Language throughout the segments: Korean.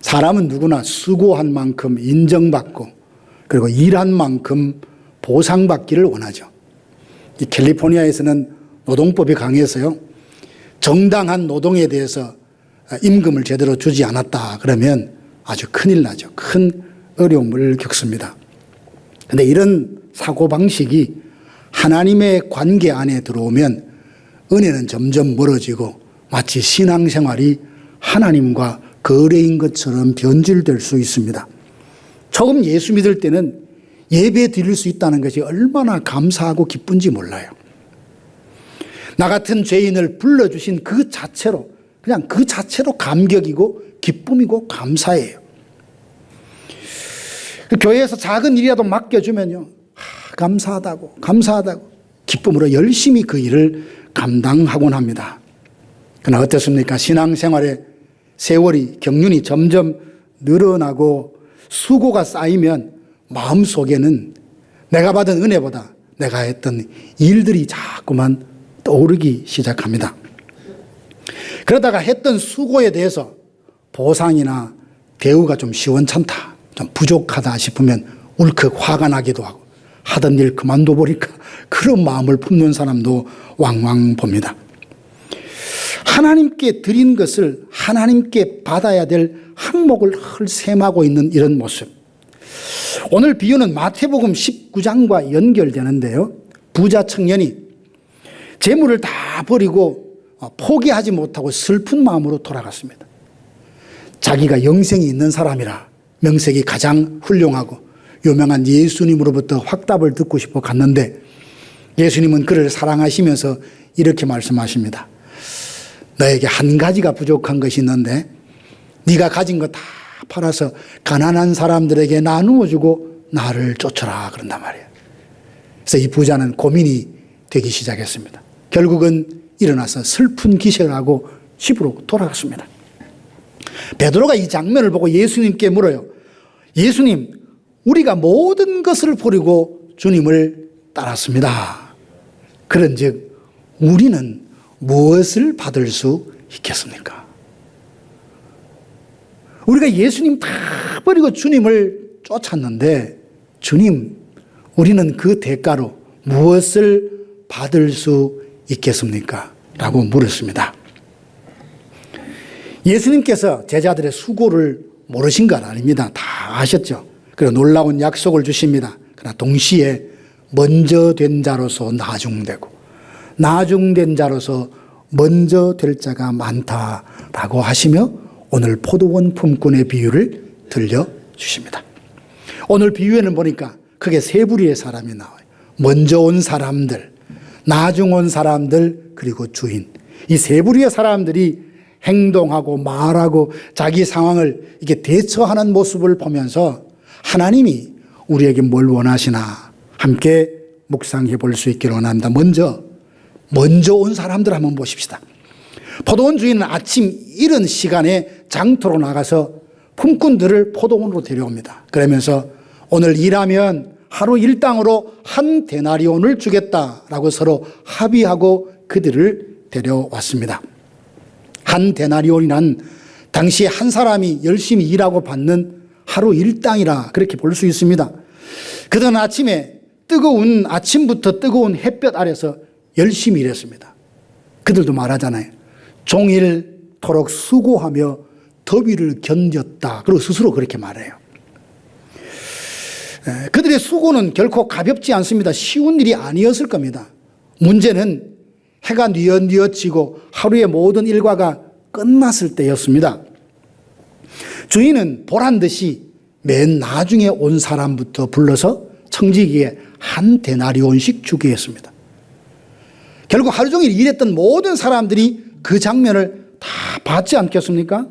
사람은 누구나 수고한 만큼 인정받고 그리고 일한 만큼 보상받기를 원하죠. 이 캘리포니아에서는 노동법이 강해서요, 정당한 노동에 대해서 임금을 제대로 주지 않았다 그러면 아주 큰일 나죠. 큰 어려움을 겪습니다. 그런데 이런 사고방식이 하나님의 관계 안에 들어오면 은혜는 점점 멀어지고 마치 신앙생활이 하나님과 거래인 것처럼 변질될 수 있습니다. 처음 예수 믿을 때는 예배 드릴 수 있다는 것이 얼마나 감사하고 기쁜지 몰라요. 나 같은 죄인을 불러주신 그 자체로, 그냥 그 자체로 감격이고 기쁨이고 감사해요. 교회에서 작은 일이라도 맡겨주면요, 감사하다고 기쁨으로 열심히 그 일을 감당하곤 합니다. 그러나 어떻습니까? 신앙생활의 세월이, 경륜이 점점 늘어나고 수고가 쌓이면 마음속에는 내가 받은 은혜보다 내가 했던 일들이 자꾸만 떠오르기 시작합니다. 그러다가 했던 수고에 대해서 보상이나 대우가 좀 시원찮다, 좀 부족하다 싶으면 울컥 화가 나기도 하고 하던 일 그만둬 버릴까, 그런 마음을 품는 사람도 왕왕 봅니다. 하나님께 드린 것을 하나님께 받아야 될 항목을 헐셈하고 있는 이런 모습. 오늘 비유는 마태복음 19장과 연결되는데요. 부자 청년이 재물을 다 버리고 포기하지 못하고 슬픈 마음으로 돌아갔습니다. 자기가 영생이 있는 사람이라 명색이 가장 훌륭하고 유명한 예수님으로부터 확답을 듣고 싶어 갔는데 예수님은 그를 사랑하시면서 이렇게 말씀하십니다. 너에게 한 가지가 부족한 것이 있는데 네가 가진 거 다 팔아서 가난한 사람들에게 나누어 주고 나를 쫓아라, 그런단 말이에요. 그래서 이 부자는 고민이 되기 시작했습니다. 결국은 일어나서 슬픈 기색을 하고 집으로 돌아갔습니다. 베드로가 이 장면을 보고 예수님께 물어요. 예수님, 우리가 모든 것을 버리고 주님을 따랐습니다. 그런즉 우리는 무엇을 받을 수 있겠습니까? 우리가 예수님 다 버리고 주님을 쫓았는데 주님, 우리는 그 대가로 무엇을 받을 수 있겠습니까? 라고 물었습니다. 예수님께서 제자들의 수고를 모르신 건 아닙니다. 다 아셨죠. 그리고 놀라운 약속을 주십니다. 그러나 동시에 먼저 된 자로서 나중되고 나중된 자로서 먼저 될 자가 많다라고 하시며 오늘 포도원 품꾼의 비유를 들려주십니다. 오늘 비유에는 보니까 크게 세 부류의 사람이 나와요. 먼저 온 사람들, 나중 온 사람들, 그리고 주인. 이 세 부류의 사람들이 행동하고 말하고 자기 상황을 이렇게 대처하는 모습을 보면서 하나님이 우리에게 뭘 원하시나 함께 묵상해 볼 수 있기를 원합니다. 먼저 온 사람들 한번 보십시다. 포도원 주인은 아침 이른 시간에 장터로 나가서 품꾼들을 포도원으로 데려옵니다. 그러면서 오늘 일하면 하루 일당으로 한 데나리온을 주겠다라고 서로 합의하고 그들을 데려왔습니다. 한 데나리온이란 당시 한 사람이 열심히 일하고 받는 하루 일당이라 그렇게 볼 수 있습니다. 그들은 아침부터 뜨거운 햇볕 아래서 열심히 일했습니다. 그들도 말하잖아요. 종일토록 수고하며 더위를 견뎠다. 그리고 스스로 그렇게 말해요. 그들의 수고는 결코 가볍지 않습니다. 쉬운 일이 아니었을 겁니다. 문제는 해가 뉘엿뉘엿지고 하루의 모든 일과가 끝났을 때였습니다. 주인은 보란 듯이 맨 나중에 온 사람부터 불러서 청지기에 한 데나리온씩 주게 했습니다. 결국 하루 종일 일했던 모든 사람들이 그 장면을 다 봤지 않겠습니까?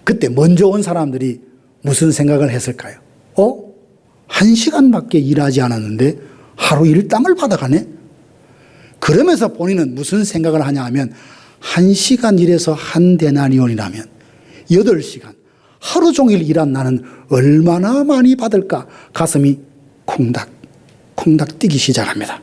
그때 먼저 온 사람들이 무슨 생각을 했을까요? 1시간밖에 일하지 않았는데 하루 일당을 받아가네? 그러면서 본인은 무슨 생각을 하냐 하면 1시간 일해서 한 데나리온이라면 8시간, 하루 종일 일한 나는 얼마나 많이 받을까? 가슴이 콩닥 뛰기 시작합니다.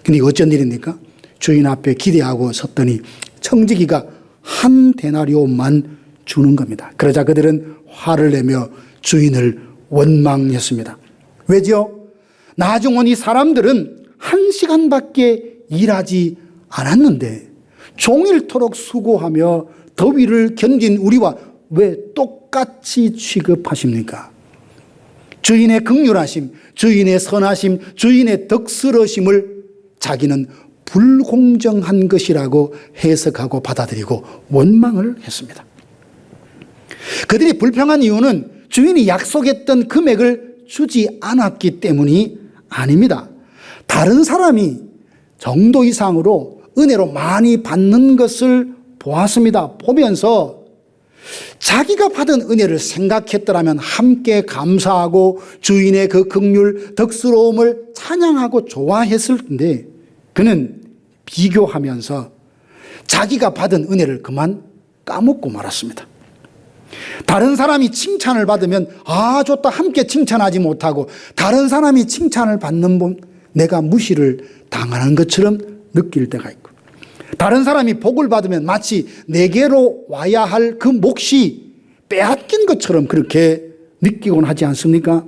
근데 어쩐 일입니까? 주인 앞에 기대하고 섰더니 청지기가 한 데나리온만 주는 겁니다. 그러자 그들은 화를 내며 주인을 원망했습니다. 왜죠? 나중 온 이 사람들은 1시간밖에 일하지 않았는데 종일토록 수고하며 더위를 견딘 우리와 왜 똑같이 취급하십니까? 주인의 긍휼하심, 주인의 선하심, 주인의 덕스러심을 자기는 불공정한 것이라고 해석하고 받아들이고 원망을 했습니다. 그들이 불평한 이유는 주인이 약속했던 금액을 주지 않았기 때문이 아닙니다. 다른 사람이 정도 이상으로 은혜로 많이 받는 것을 보았습니다. 보면서 자기가 받은 은혜를 생각했더라면 함께 감사하고 주인의 그 긍휼, 덕스러움을 찬양하고 좋아했을 텐데 그는 비교하면서 자기가 받은 은혜를 그만 까먹고 말았습니다. 다른 사람이 칭찬을 받으면 아 좋다 함께 칭찬하지 못하고 다른 사람이 칭찬을 받는 분 내가 무시를 당하는 것처럼 느낄 때가 있고 다른 사람이 복을 받으면 마치 내게로 와야 할 그 몫이 빼앗긴 것처럼 그렇게 느끼곤 하지 않습니까?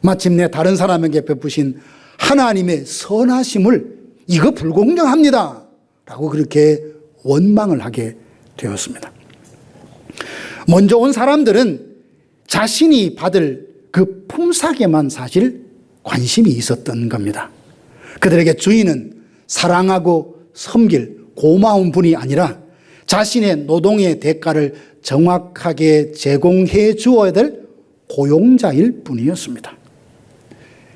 마침내 다른 사람에게 베푸신 하나님의 선하심을 이거 불공정합니다 라고 그렇게 원망을 하게 되었습니다. 먼저 온 사람들은 자신이 받을 그 품삯에만 사실 관심이 있었던 겁니다. 그들에게 주인은 사랑하고 섬길 고마운 분이 아니라 자신의 노동의 대가를 정확하게 제공해 주어야 될 고용자일 뿐이었습니다.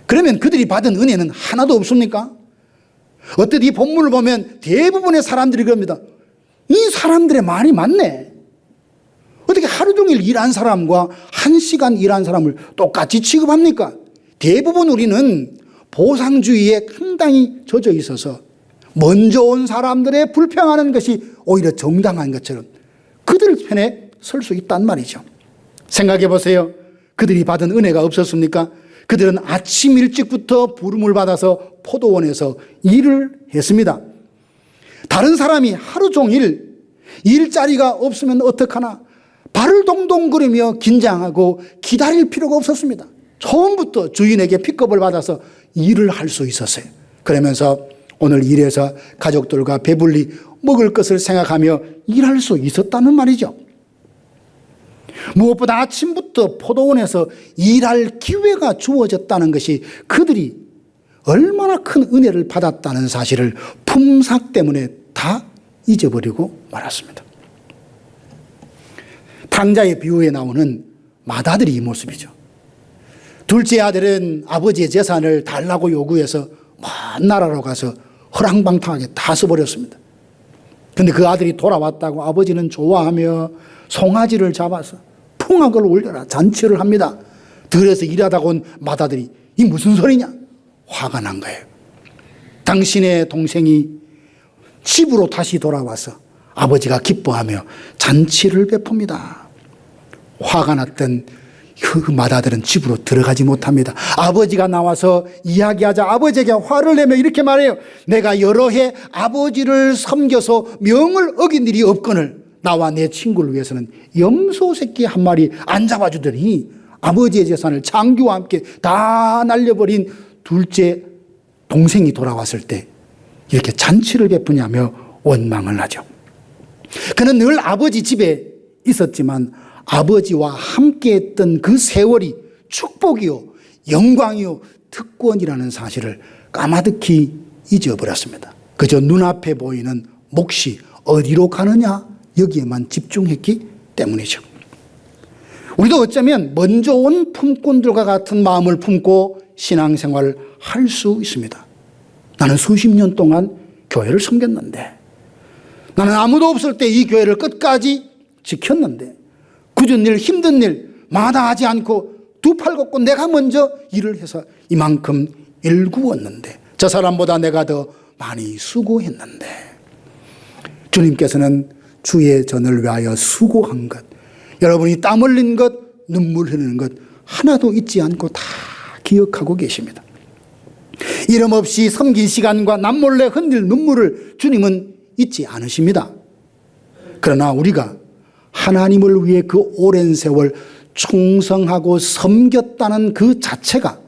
그러면 그들이 받은 은혜는 하나도 없습니까? 어떻게 이 본문을 보면 대부분의 사람들이 그럽니다. 이 사람들의 말이 맞네. 어떻게 하루 종일 일한 사람과 1시간 일한 사람을 똑같이 취급합니까? 대부분 우리는 보상주의에 상당히 젖어 있어서 먼저 온 사람들의 불평하는 것이 오히려 정당한 것처럼 그들 편에 설 수 있단 말이죠. 생각해 보세요. 그들이 받은 은혜가 없었습니까? 그들은 아침 일찍부터 부름을 받아서 포도원에서 일을 했습니다. 다른 사람이 하루 종일 일자리가 없으면 어떡하나 발을 동동거리며 긴장하고 기다릴 필요가 없었습니다. 처음부터 주인에게 픽업을 받아서 일을 할 수 있었어요. 그러면서 오늘 일해서 가족들과 배불리 먹을 것을 생각하며 일할 수 있었다는 말이죠. 무엇보다 아침부터 포도원에서 일할 기회가 주어졌다는 것이 그들이 얼마나 큰 은혜를 받았다는 사실을 품삯 때문에 다 잊어버리고 말았습니다. 탕자의 비유에 나오는 맏아들이 이 모습이죠. 둘째 아들은 아버지의 재산을 달라고 요구해서 먼 나라로 가서 허랑방탕하게 다 써버렸습니다. 그런데 그 아들이 돌아왔다고 아버지는 좋아하며 송아지를 잡아서 풍악을 울려라 잔치를 합니다. 들에서 일하다가 온 맏아들이 이 무슨 소리냐? 화가 난 거예요. 당신의 동생이 집으로 다시 돌아와서 아버지가 기뻐하며 잔치를 베풉니다. 화가 났던 그 맏아들은 집으로 들어가지 못합니다. 아버지가 나와서 이야기하자 아버지에게 화를 내며 이렇게 말해요. 내가 여러 해 아버지를 섬겨서 명을 어긴 일이 없거늘 나와 내 친구를 위해서는 염소 새끼 한 마리 안 잡아주더니 아버지의 재산을 장교와 함께 다 날려버린 둘째 동생이 돌아왔을 때 이렇게 잔치를 베푸냐며 원망을 하죠. 그는 늘 아버지 집에 있었지만 아버지와 함께했던 그 세월이 축복이요 영광이요 특권이라는 사실을 까마득히 잊어버렸습니다. 그저 눈앞에 보이는 몫이 어디로 가느냐 여기에만 집중했기 때문이죠. 우리도 어쩌면 먼저 온 품꾼들과 같은 마음을 품고 신앙생활을 할 수 있습니다. 나는 수십 년 동안 교회를 섬겼는데 나는 아무도 없을 때 이 교회를 끝까지 지켰는데 굳은 일 힘든 일 마다하지 않고 두 팔 걷고 내가 먼저 일을 해서 이만큼 일구었는데 저 사람보다 내가 더 많이 수고했는데 주님께서는 주의 전을 위하여 수고한 것 여러분이 땀 흘린 것 눈물 흐르는 것 하나도 잊지 않고 다 기억하고 계십니다. 이름 없이 섬긴 시간과 남몰래 흔들 눈물을 주님은 잊지 않으십니다. 그러나 우리가 하나님을 위해 그 오랜 세월 충성하고 섬겼다는 그 자체가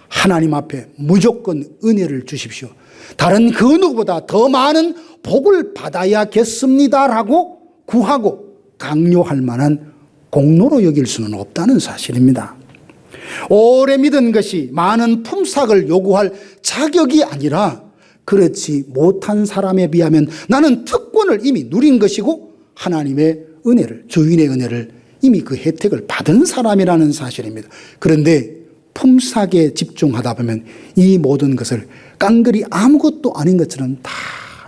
하나님 앞에 무조건 은혜를 주십시오, 다른 그 누구보다 더 많은 복을 받아야겠습니다라고 구하고 강요할 만한 공로로 여길 수는 없다는 사실입니다. 오래 믿은 것이 많은 품삯을 요구할 자격이 아니라 그렇지 못한 사람에 비하면 나는 특권을 이미 누린 것이고 하나님의 은혜를, 주인의 은혜를 이미 그 혜택을 받은 사람이라는 사실입니다. 그런데 품삯에 집중하다 보면 이 모든 것을 깡그리 아무것도 아닌 것처럼 다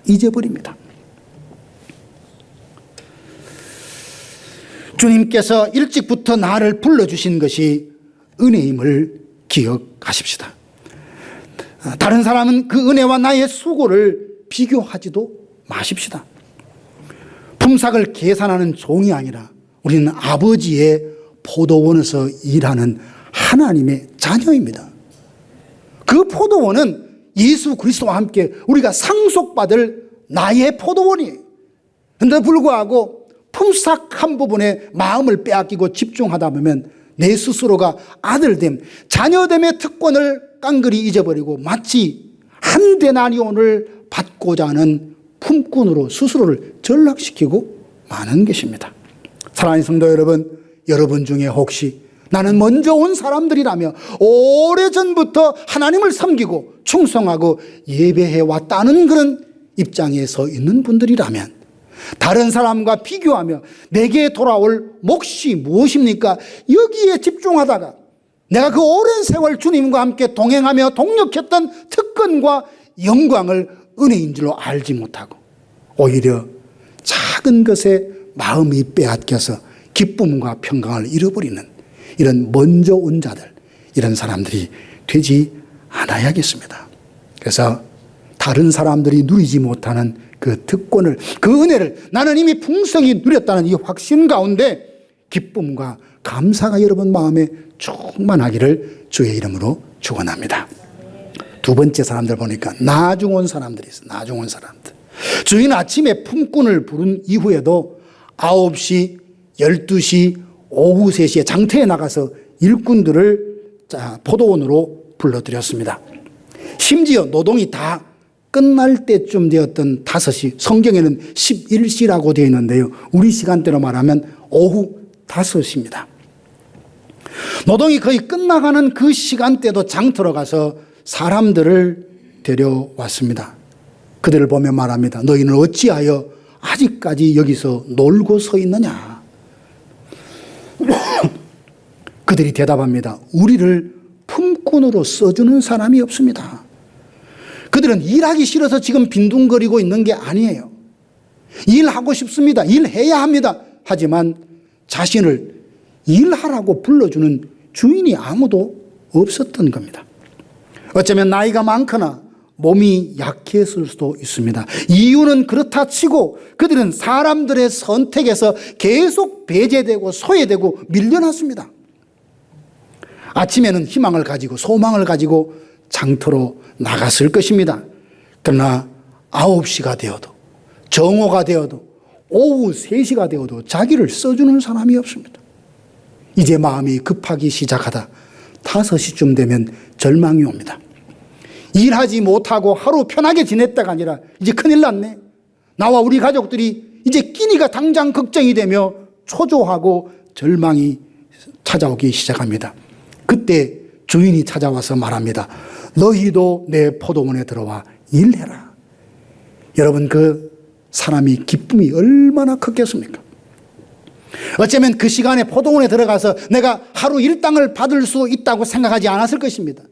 잊어버립니다. 주님께서 일찍부터 나를 불러주신 것이 은혜임을 기억하십시다. 다른 사람은 그 은혜와 나의 수고를 비교하지도 마십시다. 품삯을 계산하는 종이 아니라 우리는 아버지의 포도원에서 일하는 하나님의 자녀입니다. 그 포도원은 예수 그리스도와 함께 우리가 상속받을 나의 포도원이에요. 그런데 불구하고 품삯 한 부분에 마음을 빼앗기고 집중하다 보면 내 스스로가 아들됨, 자녀됨의 특권을 깡그리 잊어버리고 마치 한 데나리온을 받고자 하는 품꾼으로 스스로를 전락시키고 마는 것입니다. 사랑하는 성도 여러분, 여러분 중에 혹시 나는 먼저 온 사람들이라며 오래전부터 하나님을 섬기고 충성하고 예배해 왔다는 그런 입장에 서 있는 분들이라면 다른 사람과 비교하며 내게 돌아올 몫이 무엇입니까? 여기에 집중하다가 내가 그 오랜 세월 주님과 함께 동행하며 동력했던 특권과 영광을 은혜인 줄로 알지 못하고 오히려 작은 것에 마음이 빼앗겨서 기쁨과 평강을 잃어버리는 이런 먼저 온 자들, 이런 사람들이 되지 않아야겠습니다. 그래서 다른 사람들이 누리지 못하는 그 특권을, 그 은혜를 나는 이미 풍성히 누렸다는 이 확신 가운데 기쁨과 감사가 여러분 마음에 충만하기를 주의 이름으로 축원합니다. 두 번째 사람들 보니까 나중 온 사람들이 있어요. 나중 온 사람들. 주인 아침에 품꾼을 부른 이후에도 9시, 12시, 오후 3시에 장터에 나가서 일꾼들을 포도원으로 불러들였습니다. 심지어 노동이 다 끝날 때쯤 되었던 5시, 성경에는 11시라고 되어 있는데요. 우리 시간대로 말하면 오후 5시입니다. 노동이 거의 끝나가는 그 시간대도 장터로 가서 사람들을 데려왔습니다. 그들을 보며 말합니다. 너희는 어찌하여 아직까지 여기서 놀고 서 있느냐? 그들이 대답합니다. 우리를 품꾼으로 써주는 사람이 없습니다. 그들은 일하기 싫어서 지금 빈둥거리고 있는 게 아니에요. 일하고 싶습니다. 일해야 합니다. 하지만 자신을 일하라고 불러주는 주인이 아무도 없었던 겁니다. 어쩌면 나이가 많거나 몸이 약했을 수도 있습니다. 이유는 그렇다 치고 그들은 사람들의 선택에서 계속 배제되고 소외되고 밀려났습니다. 아침에는 희망을 가지고 소망을 가지고 장터로 나갔을 것입니다. 그러나 9시가 되어도 정오가 되어도 오후 3시가 되어도 자기를 써주는 사람이 없습니다. 이제 마음이 급하기 시작하다 5시쯤 되면 절망이 옵니다. 일하지 못하고 하루 편하게 지냈다가 아니라 이제 큰일 났네. 나와 우리 가족들이 이제 끼니가 당장 걱정이 되며 초조하고 절망이 찾아오기 시작합니다. 그때 주인이 찾아와서 말합니다. 너희도 내 포도원에 들어와 일해라. 여러분, 그 사람이 기쁨이 얼마나 컸겠습니까? 어쩌면 그 시간에 포도원에 들어가서 내가 하루 일당을 받을 수 있다고 생각하지 않았을 것입니다.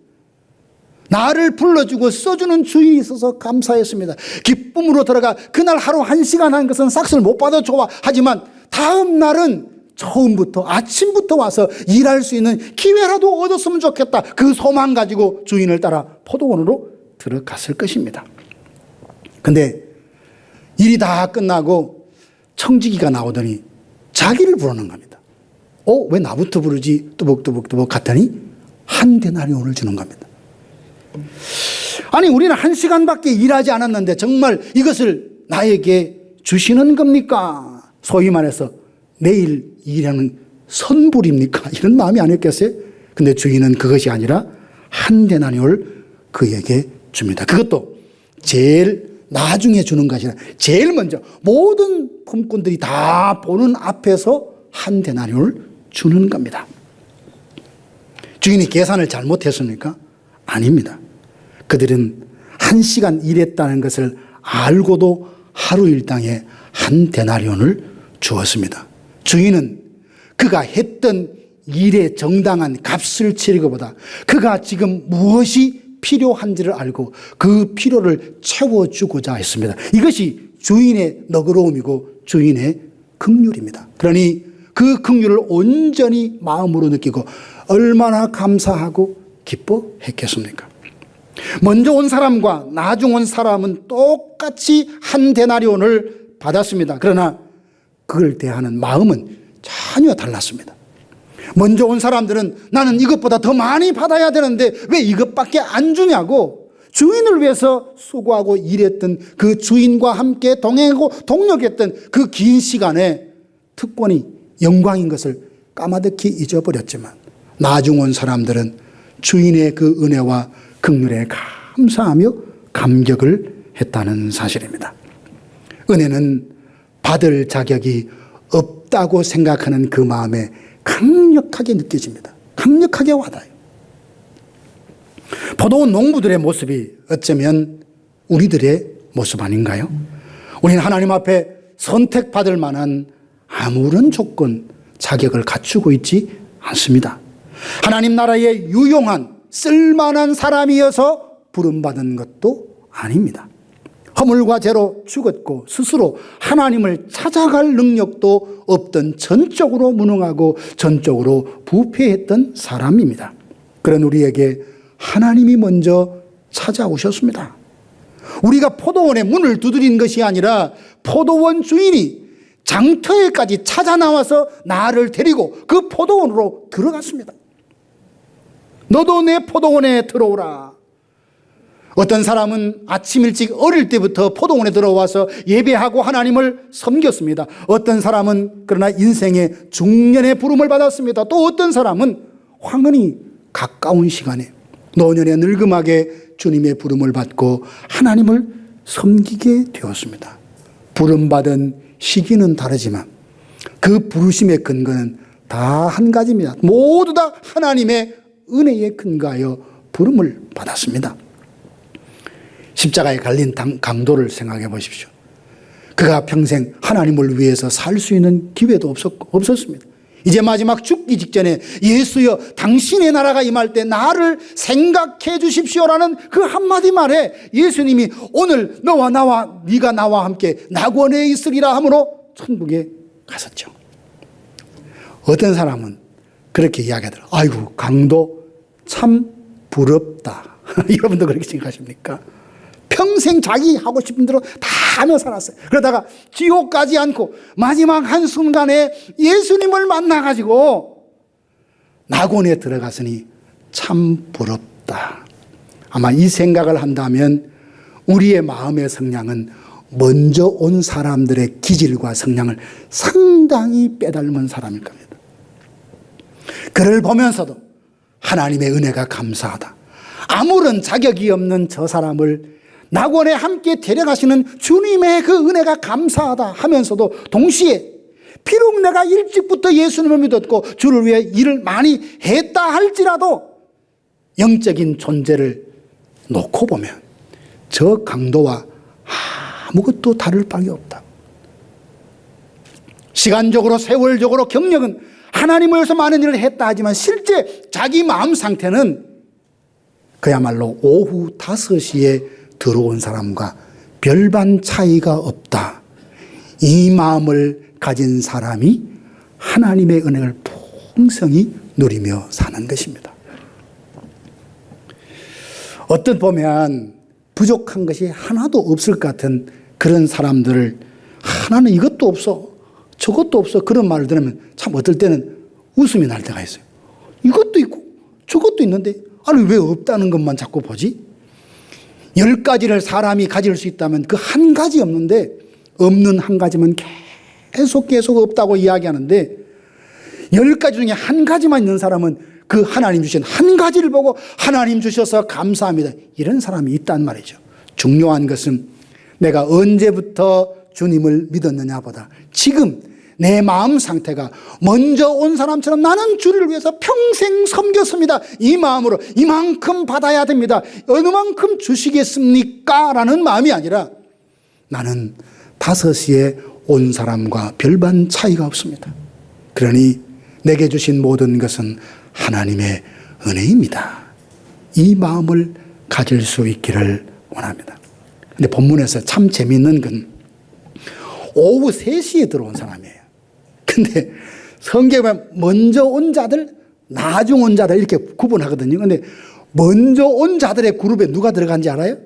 나를 불러주고 써주는 주인이 있어서 감사했습니다. 기쁨으로 들어가 그날 하루 1시간 한 것은 싹쓸 못 받아 좋아. 하지만 다음 날은 처음부터 아침부터 와서 일할 수 있는 기회라도 얻었으면 좋겠다. 그 소망 가지고 주인을 따라 포도원으로 들어갔을 것입니다. 근데 일이 다 끝나고 청지기가 나오더니 자기를 부르는 겁니다. 왜 나부터 부르지? 뚜벅뚜벅뚜벅 갔더니 한 데나리온을 주는 겁니다. 아니, 우리는 1시간밖에 일하지 않았는데 정말 이것을 나에게 주시는 겁니까? 소위 말해서 내일 일하는 선불입니까? 이런 마음이 아니었겠어요? 근데 주인은 그것이 아니라 한 데나리온을 그에게 줍니다. 그것도 제일 나중에 주는 것이 아니라 제일 먼저 모든 품꾼들이 다 보는 앞에서 한 데나리온을 주는 겁니다. 주인이 계산을 잘못했습니까? 아닙니다. 그들은 1시간 일했다는 것을 알고도 하루 일당에 한 데나리온을 주었습니다. 주인은 그가 했던 일의 정당한 값을 치르기보다 그가 지금 무엇이 필요한지를 알고 그 필요를 채워주고자 했습니다. 이것이 주인의 너그러움이고 주인의 긍휼입니다. 그러니 그 긍휼을 온전히 마음으로 느끼고 얼마나 감사하고 기뻐했겠습니까? 먼저 온 사람과 나중 온 사람은 똑같이 한 데나리온을 받았습니다. 그러나 그걸 대하는 마음은 전혀 달랐습니다. 먼저 온 사람들은 나는 이것보다 더 많이 받아야 되는데 왜 이것밖에 안 주냐고 주인을 위해서 수고하고 일했던 그 주인과 함께 동행하고 동력했던 그 긴 시간에 특권이 영광인 것을 까마득히 잊어버렸지만 나중 온 사람들은 주인의 그 은혜와 긍휼에 감사하며 감격을 했다는 사실입니다. 은혜는 받을 자격이 없다고 생각하는 그 마음에 강력하게 느껴집니다. 강력하게 와닿아요. 포도원 농부들의 모습이 어쩌면 우리들의 모습 아닌가요? 우리는 하나님 앞에 선택받을 만한 아무런 조건, 자격을 갖추고 있지 않습니다. 하나님 나라에 유용한 쓸만한 사람이어서 부름받은 것도 아닙니다. 허물과 죄로 죽었고 스스로 하나님을 찾아갈 능력도 없던 전적으로 무능하고 전적으로 부패했던 사람입니다. 그런 우리에게 하나님이 먼저 찾아오셨습니다. 우리가 포도원의 문을 두드린 것이 아니라 포도원 주인이 장터에까지 찾아 나와서 나를 데리고 그 포도원으로 들어갔습니다. 너도 내 포도원에 들어오라. 어떤 사람은 아침 일찍 어릴 때부터 포도원에 들어와서 예배하고 하나님을 섬겼습니다. 어떤 사람은 그러나 인생의 중년의 부름을 받았습니다. 또 어떤 사람은 황혼이 가까운 시간에 노년의 늙음하게 주님의 부름을 받고 하나님을 섬기게 되었습니다. 부름받은 시기는 다르지만 그 부르심의 근거는 다 한 가지입니다. 모두 다 하나님의 은혜에 근거하여 부름을 받았습니다. 십자가에 갈린 강도를 생각해 보십시오. 그가 평생 하나님을 위해서 살 수 있는 기회도 없었습니다. 이제 마지막 죽기 직전에 예수여 당신의 나라가 임할 때 나를 생각해 주십시오라는 그 한마디 말에 예수님이 오늘 너와 나와 네가 나와 함께 낙원에 있으리라 하므로 천국에 갔었죠. 어떤 사람은 그렇게 이야기하더라고요. 아이고 강도 참 부럽다. 여러분도 그렇게 생각하십니까? 평생 자기 하고 싶은 대로 다 하며 살았어요. 그러다가 지옥 가지 않고 마지막 한순간에 예수님을 만나가지고 낙원에 들어갔으니 참 부럽다. 아마 이 생각을 한다면 우리의 마음의 성량은 먼저 온 사람들의 기질과 성량을 상당히 빼닮은 사람일 겁니다. 그를 보면서도 하나님의 은혜가 감사하다. 아무런 자격이 없는 저 사람을 낙원에 함께 데려가시는 주님의 그 은혜가 감사하다 하면서도 동시에 비록 내가 일찍부터 예수님을 믿었고 주를 위해 일을 많이 했다 할지라도 영적인 존재를 놓고 보면 저 강도와 아무것도 다를 바가 없다. 시간적으로 세월적으로 경력은 하나님을 위해서 많은 일을 했다 하지만 실제 자기 마음 상태는 그야말로 오후 5시에 들어온 사람과 별반 차이가 없다. 이 마음을 가진 사람이 하나님의 은혜를 풍성히 누리며 사는 것입니다. 어떤 보면 부족한 것이 하나도 없을 것 같은 그런 사람들을 하나는 이것도 없어 저것도 없어 그런 말을 들으면 참 어떨 때는 웃음이 날 때가 있어요. 이것도 있고 저것도 있는데 아니 왜 없다는 것만 자꾸 보지? 10가지를 사람이 가질 수 있다면 그 한 가지 없는데 없는 한 가지만 계속 없다고 이야기하는데 10가지 중에 한 가지만 있는 사람은 그 하나님 주신 한 가지를 보고 하나님 주셔서 감사합니다. 이런 사람이 있단 말이죠. 중요한 것은 내가 언제부터 주님을 믿었느냐보다 지금 내 마음 상태가 먼저 온 사람처럼 나는 주를 위해서 평생 섬겼습니다. 이 마음으로 이만큼 받아야 됩니다. 어느 만큼 주시겠습니까? 라는 마음이 아니라 나는 5시에 온 사람과 별반 차이가 없습니다. 그러니 내게 주신 모든 것은 하나님의 은혜입니다. 이 마음을 가질 수 있기를 원합니다. 근데 본문에서 참 재미있는 건 오후 3시에 들어온 사람이에요. 근데 성경에 먼저 온 자들, 나중 온 자들 이렇게 구분하거든요. 근데 먼저 온 자들의 그룹에 누가 들어간지 알아요?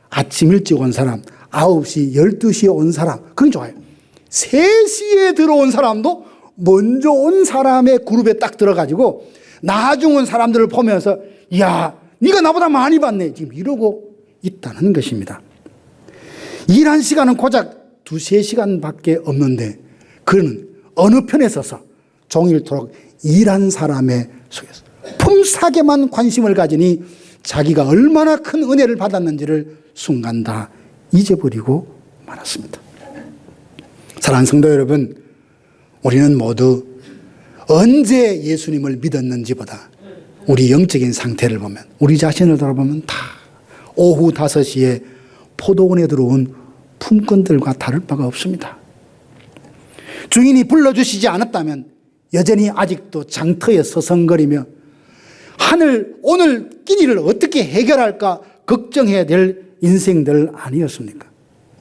아침 일찍 온 사람, 9시, 12시에 온 사람. 그건 좋아요. 3시에 들어온 사람도 먼저 온 사람의 그룹에 딱 들어가지고 나중 온 사람들을 보면서 야, 네가 나보다 많이 받네. 지금 이러고 있다는 것입니다. 일한 시간은 고작 2-3시간밖에 없는데 그는 어느 편에 서서 종일토록 일한 사람의 속에서 품삯에만 관심을 가지니 자기가 얼마나 큰 은혜를 받았는지를 순간 다 잊어버리고 말았습니다. 사랑하는 성도 여러분, 우리는 모두 언제 예수님을 믿었는지보다 우리 영적인 상태를 보면, 우리 자신을 돌아보면 다 오후 5시에 포도원에 들어온 품꾼들과 다를 바가 없습니다. 주인이 불러주시지 않았다면 여전히 아직도 장터에 서성거리며 오늘 끼니를 어떻게 해결할까 걱정해야 될 인생들 아니었습니까?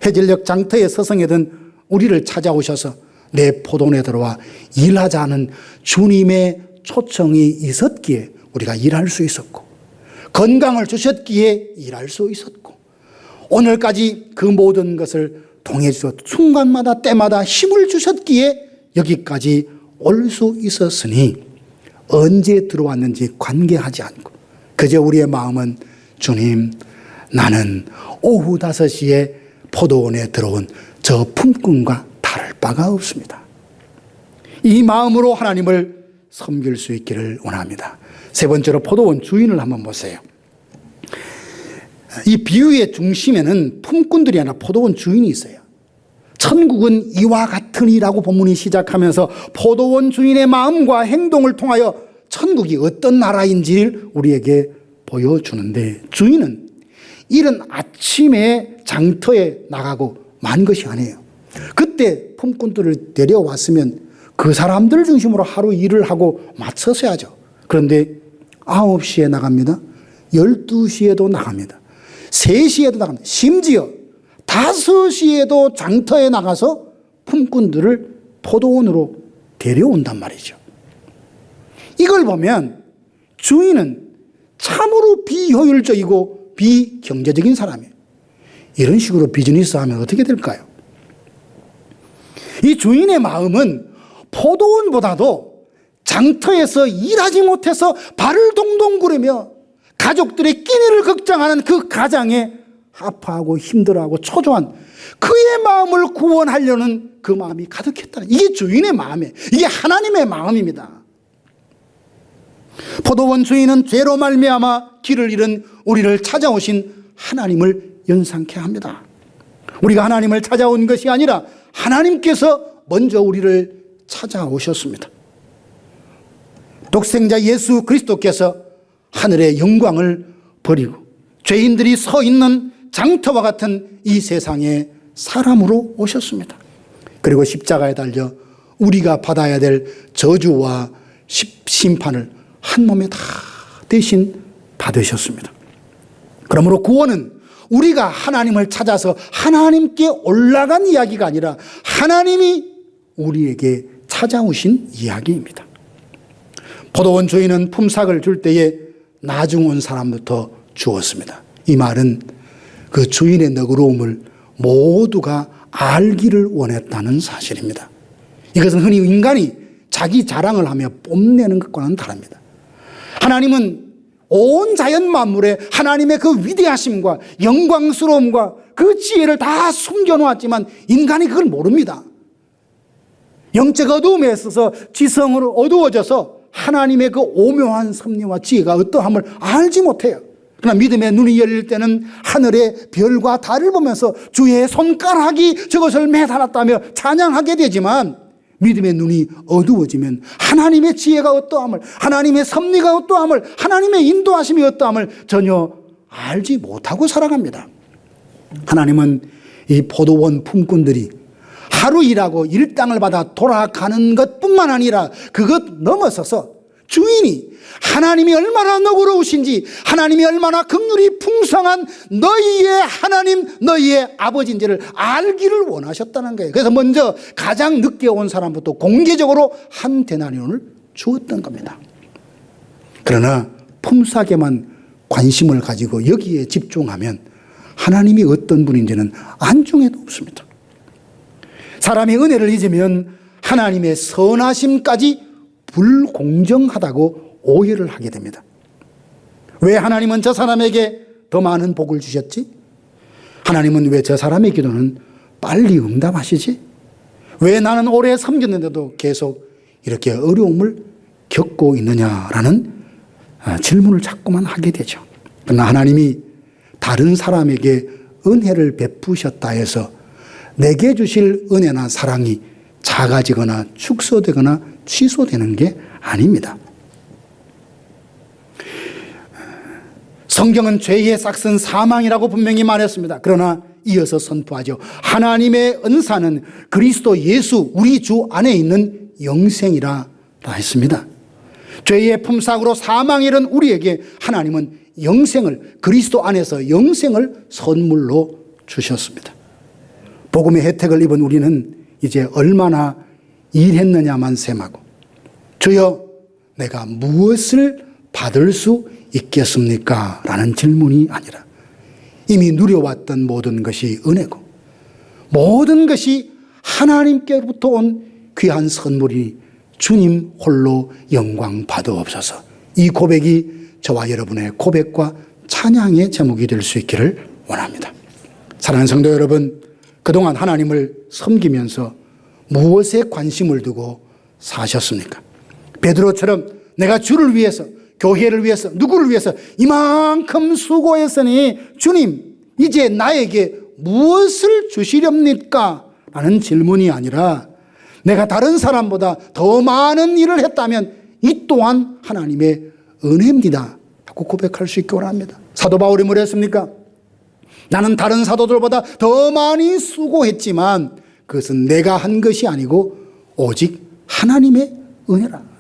해질녘 장터에 서성이던 우리를 찾아오셔서 내 포도원에 들어와 일하자는 주님의 초청이 있었기에 우리가 일할 수 있었고, 건강을 주셨기에 일할 수 있었고, 오늘까지 그 모든 것을 통해 주셔서 순간마다 때마다 힘을 주셨기에 여기까지 올 수 있었으니 언제 들어왔는지 관계하지 않고 그저 우리의 마음은 주님, 나는 오후 5시에 포도원에 들어온 저 품꾼과 다를 바가 없습니다. 이 마음으로 하나님을 섬길 수 있기를 원합니다. 세 번째로 포도원 주인을 한번 보세요. 이 비유의 중심에는 품꾼들이 아니라 포도원 주인이 있어요. 천국은 이와 같으니라고 본문이 시작하면서 포도원 주인의 마음과 행동을 통하여 천국이 어떤 나라인지를 우리에게 보여주는데, 주인은 이른 아침에 장터에 나가고 만 것이 아니에요. 그때 품꾼들을 데려왔으면 그 사람들 중심으로 하루 일을 하고 마쳤어야죠. 그런데 9시에 나갑니다. 12시에도 나갑니다. 3시에도 나갑니다. 심지어 5시에도 장터에 나가서 품꾼들을 포도원으로 데려온단 말이죠. 이걸 보면 주인은 참으로 비효율적이고 비경제적인 사람이에요. 이런 식으로 비즈니스 하면 어떻게 될까요? 이 주인의 마음은 포도원보다도 장터에서 일하지 못해서 발을 동동 구르며 가족들의 끼니를 걱정하는 그 가장에 아파하고 힘들어하고 초조한 그의 마음을 구원하려는 그 마음이 가득했다. 이게 주인의 마음이에요. 이게 하나님의 마음입니다. 포도원 주인은 죄로 말미암아 길을 잃은 우리를 찾아오신 하나님을 연상케 합니다. 우리가 하나님을 찾아온 것이 아니라 하나님께서 먼저 우리를 찾아오셨습니다. 독생자 예수 그리스도께서 하늘의 영광을 버리고 죄인들이 서 있는 장터와 같은 이 세상에 사람으로 오셨습니다. 그리고 십자가에 달려 우리가 받아야 될 저주와 심판을 한 몸에 다 대신 받으셨습니다. 그러므로 구원은 우리가 하나님을 찾아서 하나님께 올라간 이야기가 아니라 하나님이 우리에게 찾아오신 이야기입니다. 포도원 주인은 품삯을 줄 때에 나중 온 사람부터 주었습니다. 이 말은 그 주인의 너그러움을 모두가 알기를 원했다는 사실입니다. 이것은 흔히 인간이 자기 자랑을 하며 뽐내는 것과는 다릅니다. 하나님은 온 자연 만물에 하나님의 그 위대하심과 영광스러움과 그 지혜를 다 숨겨놓았지만 인간이 그걸 모릅니다. 영적 어두움에 있어서 지성으로 어두워져서 하나님의 그 오묘한 섭리와 지혜가 어떠함을 알지 못해요. 그러나 믿음의 눈이 열릴 때는 하늘의 별과 달을 보면서 주의 손가락이 저것을 매달았다며 찬양하게 되지만, 믿음의 눈이 어두워지면 하나님의 지혜가 어떠함을, 하나님의 섭리가 어떠함을, 하나님의 인도하심이 어떠함을 전혀 알지 못하고 살아갑니다. 하나님은 이 포도원 품꾼들이 하루 일하고 일당을 받아 돌아가는 것뿐만 아니라 그것 넘어서서 주인이 하나님이 얼마나 너그러우신지, 하나님이 얼마나 긍휼이 풍성한 너희의 하나님, 너희의 아버지인지를 알기를 원하셨다는 거예요. 그래서 먼저 가장 늦게 온 사람부터 공개적으로 한 데나리온을 주었던 겁니다. 그러나 품삯에만 관심을 가지고 여기에 집중하면 하나님이 어떤 분인지는 안중에도 없습니다. 사람이 은혜를 잊으면 하나님의 선하심까지 불공정하다고 오해를 하게 됩니다. 왜 하나님은 저 사람에게 더 많은 복을 주셨지? 하나님은 왜 저 사람의 기도는 빨리 응답하시지? 왜 나는 오래 섬겼는데도 계속 이렇게 어려움을 겪고 있느냐라는 질문을 자꾸만 하게 되죠. 그러나 하나님이 다른 사람에게 은혜를 베푸셨다 해서 내게 주실 은혜나 사랑이 작아지거나 축소되거나 취소되는 게 아닙니다. 성경은 죄의 싹은 사망이라고 분명히 말했습니다. 그러나 이어서 선포하죠. 하나님의 은사는 그리스도 예수 우리 주 안에 있는 영생이라 했습니다. 죄의 품삯으로 사망에 이른 우리에게 하나님은 영생을, 그리스도 안에서 영생을 선물로 주셨습니다. 복음의 혜택을 입은 우리는 이제 얼마나 일했느냐만 셈하고, 주여 내가 무엇을 받을 수 있겠습니까? 라는 질문이 아니라 이미 누려왔던 모든 것이 은혜고 모든 것이 하나님께로부터 온 귀한 선물이 주님 홀로 영광 받으옵소서. 이 고백이 저와 여러분의 고백과 찬양의 제목이 될 수 있기를 원합니다. 사랑하는 성도 여러분, 그동안 하나님을 섬기면서 무엇에 관심을 두고 사셨습니까? 베드로처럼 내가 주를 위해서, 교회를 위해서, 누구를 위해서 이만큼 수고했으니 주님 이제 나에게 무엇을 주시렵니까? 라는 질문이 아니라 내가 다른 사람보다 더 많은 일을 했다면 이 또한 하나님의 은혜입니다 라고 고백할 수 있기 원합니다. 사도 바울이 뭐랬습니까? 나는 다른 사도들보다 더 많이 수고했지만 그것은 내가 한 것이 아니고 오직 하나님의 은혜라.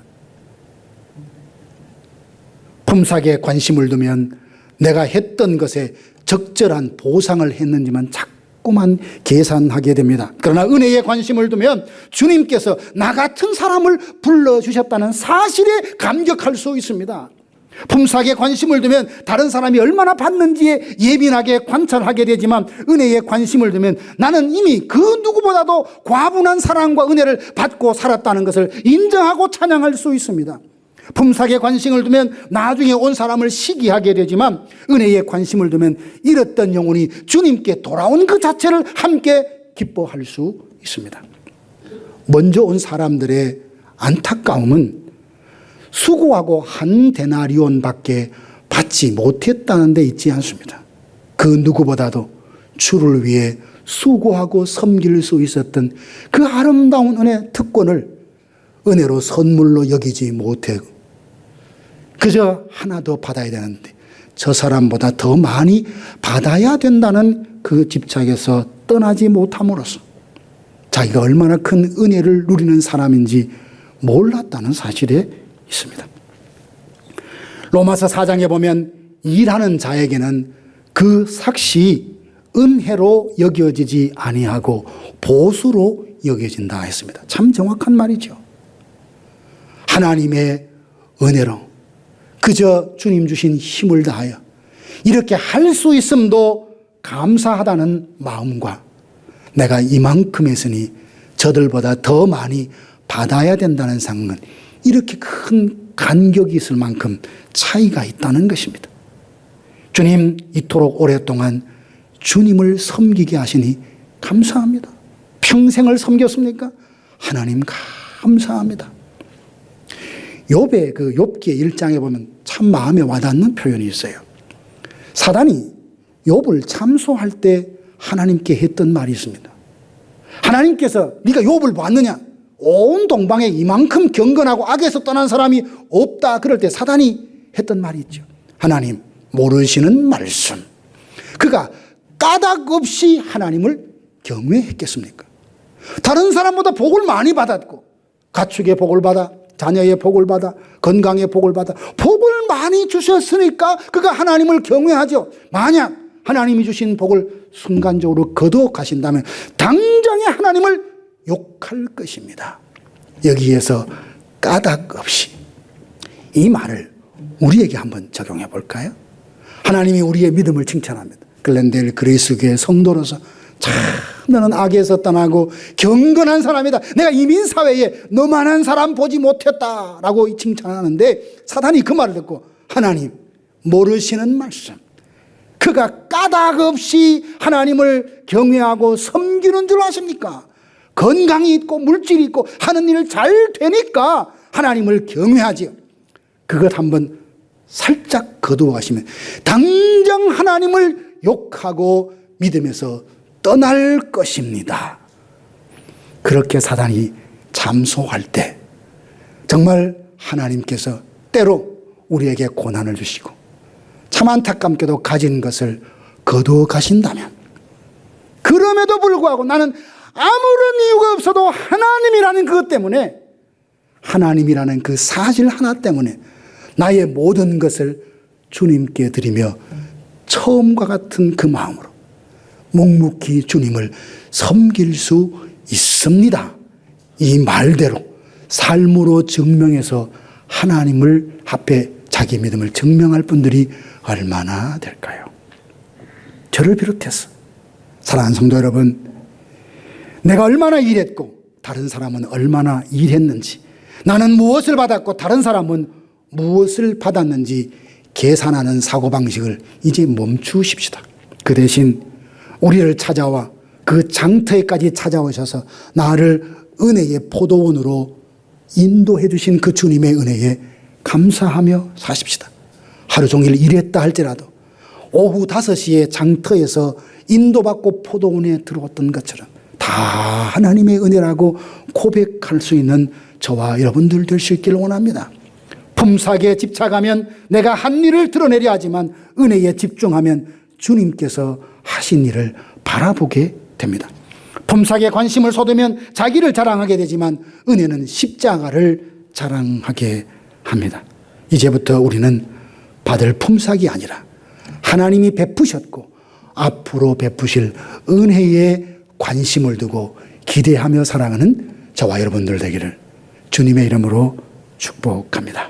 품삯에 관심을 두면 내가 했던 것에 적절한 보상을 했는지만 자꾸만 계산하게 됩니다. 그러나 은혜에 관심을 두면 주님께서 나 같은 사람을 불러주셨다는 사실에 감격할 수 있습니다. 품삯에 관심을 두면 다른 사람이 얼마나 받는지에 예민하게 관찰하게 되지만 은혜에 관심을 두면 나는 이미 그 누구보다도 과분한 사랑과 은혜를 받고 살았다는 것을 인정하고 찬양할 수 있습니다. 품삯에 관심을 두면 나중에 온 사람을 시기하게 되지만 은혜에 관심을 두면 잃었던 영혼이 주님께 돌아온 그 자체를 함께 기뻐할 수 있습니다. 먼저 온 사람들의 안타까움은 수고하고 한 데나리온밖에 받지 못했다는 데 있지 않습니다. 그 누구보다도 주를 위해 수고하고 섬길 수 있었던 그 아름다운 은혜 특권을 은혜로 선물로 여기지 못하고 그저 하나 더 받아야 되는데 저 사람보다 더 많이 받아야 된다는 그 집착에서 떠나지 못함으로써 자기가 얼마나 큰 은혜를 누리는 사람인지 몰랐다는 사실에 있습니다. 로마서 4장에 보면 일하는 자에게는 그 삭시 은혜로 여겨지지 아니하고 보수로 여겨진다 했습니다. 참 정확한 말이죠. 하나님의 은혜로 그저 주님 주신 힘을 다하여 이렇게 할 수 있음도 감사하다는 마음과 내가 이만큼 했으니 저들보다 더 많이 받아야 된다는 생각은 이렇게 큰 간격이 있을 만큼 차이가 있다는 것입니다. 주님 이토록 오랫동안 주님을 섬기게 하시니 감사합니다. 평생을 섬겼습니까? 하나님 감사합니다. 욥의 그 욥기 1장에 보면 참 마음에 와닿는 표현이 있어요. 사단이 욥을 참소할 때 하나님께 했던 말이 있습니다. 하나님께서 네가 욥을 봤느냐? 온 동방에 이만큼 경건하고 악에서 떠난 사람이 없다. 그럴 때 사단이 했던 말이 있죠. 하나님 모르시는 말씀. 그가 까닭 없이 하나님을 경외했겠습니까? 다른 사람보다 복을 많이 받았고 가축의 복을 받아, 자녀의 복을 받아, 건강의 복을 받아 복을 많이 주셨으니까 그가 하나님을 경외하죠. 만약 하나님이 주신 복을 순간적으로 거두어가신다면 당장에 하나님을 욕할 것입니다. 여기에서 까닭 없이, 이 말을 우리에게 한번 적용해 볼까요? 하나님이 우리의 믿음을 칭찬합니다. 글렌데일 그레이스교회 성도로서 참 너는 악에서 떠나고 경건한 사람이다. 내가 이민사회에 너만한 사람 보지 못했다라고 칭찬하는데 사단이 그 말을 듣고 하나님 모르시는 말씀, 그가 까닭 없이 하나님을 경외하고 섬기는 줄 아십니까? 건강이 있고 물질이 있고 하는 일 잘 되니까 하나님을 경외하지요. 그것 한번 살짝 거두어 가시면 당장 하나님을 욕하고 믿음에서 떠날 것입니다. 그렇게 사단이 참소할 때 정말 하나님께서 때로 우리에게 고난을 주시고 참 안타깝게도 가진 것을 거두어 가신다면, 그럼에도 불구하고 나는 아무런 이유가 없어도 하나님이라는 그것 때문에, 하나님이라는 그 사실 하나 때문에 나의 모든 것을 주님께 드리며 처음과 같은 그 마음으로 묵묵히 주님을 섬길 수 있습니다. 이 말대로 삶으로 증명해서 하나님을 앞에 자기 믿음을 증명할 분들이 얼마나 될까요? 저를 비롯해서 사랑하는 성도 여러분, 내가 얼마나 일했고 다른 사람은 얼마나 일했는지, 나는 무엇을 받았고 다른 사람은 무엇을 받았는지 계산하는 사고방식을 이제 멈추십시다. 그 대신 우리를 찾아와 그 장터에까지 찾아오셔서 나를 은혜의 포도원으로 인도해 주신 그 주님의 은혜에 감사하며 사십시다. 하루 종일 일했다 할지라도 오후 5시에 장터에서 인도받고 포도원에 들어왔던 것처럼 다 하나님의 은혜라고 고백할 수 있는 저와 여러분들 될 수 있기를 원합니다. 품삯에 집착하면 내가 한 일을 드러내려 하지만 은혜에 집중하면 주님께서 하신 일을 바라보게 됩니다. 품삯에 관심을 쏟으면 자기를 자랑하게 되지만 은혜는 십자가를 자랑하게 합니다. 이제부터 우리는 받을 품삯이 아니라 하나님이 베푸셨고 앞으로 베푸실 은혜에 관심을 두고 기대하며 살아가는 저와 여러분들 되기를 주님의 이름으로 축복합니다.